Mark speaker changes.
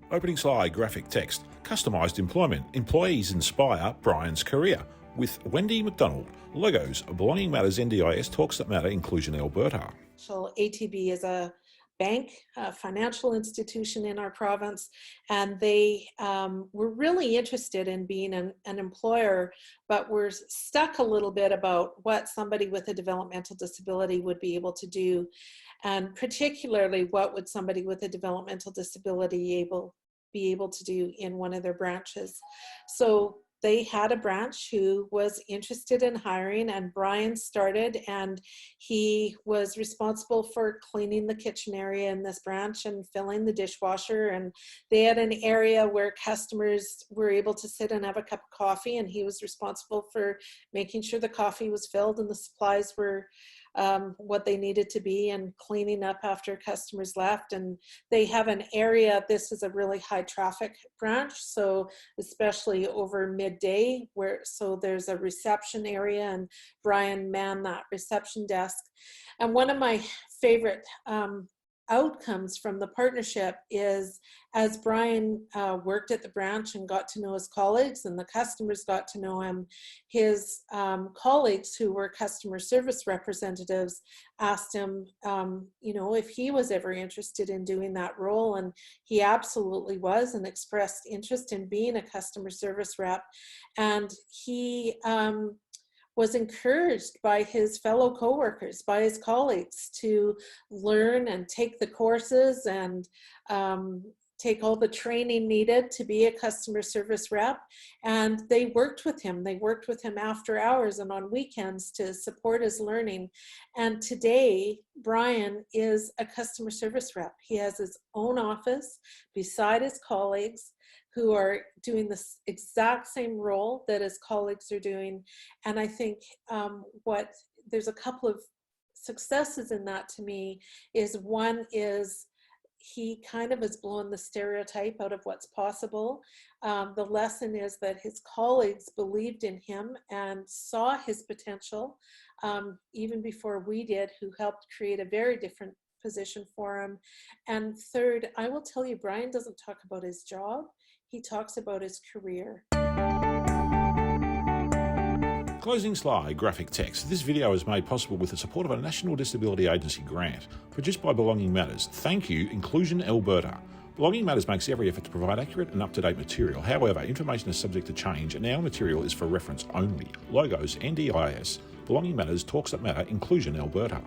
Speaker 1: Opening slide, graphic text, customised employment, employees inspire Brian's career. With Wendy McDonald, logos, Belonging Matters NDIS Talks That Matter, Inclusion Alberta.
Speaker 2: So ATB is a bank, a financial institution in our province, and they were really interested in being an employer, but were stuck a little bit about what somebody with a developmental disability would be able to do, and particularly what would somebody with a developmental disability be able to do in one of their branches. So they had a branch who was interested in hiring, and Brian started, and he was responsible for cleaning the kitchen area in this branch and filling the dishwasher. And they had an area where customers were able to sit and have a cup of coffee, and he was responsible for making sure the coffee was filled and the supplies were what they needed to be, and cleaning up after customers left. And they have an area, this is a really high traffic branch, so especially over midday, so there's a reception area, and Brian manned that reception desk. And one of my favorite outcomes from the partnership is, as Brian worked at the branch and got to know his colleagues, and the customers got to know him, his colleagues who were customer service representatives asked him, if he was ever interested in doing that role, and he absolutely was, and expressed interest in being a customer service rep. And he was encouraged by his fellow coworkers, by his colleagues, to learn and take the courses and take all the training needed to be a customer service rep. And they worked with him. They worked with him after hours and on weekends to support his learning. And today, Brian is a customer service rep. He has his own office beside his colleagues, who are doing this exact same role that his colleagues are doing. And I think there's a couple of successes in that to me. One is he kind of has blown the stereotype out of what's possible. The lesson is that his colleagues believed in him and saw his potential, even before we did, who helped create a very different position for him. And third, I will tell you, Brian doesn't talk about his job. He talks about his career.
Speaker 1: Closing slide, graphic text. This video is made possible with the support of a National Disability Agency grant, produced by Belonging Matters. Thank you, Inclusion Alberta. Belonging Matters makes every effort to provide accurate and up-to-date material. However, information is subject to change, and our material is for reference only. Logos, NDIS. Belonging Matters, Talks That Matter, Inclusion Alberta.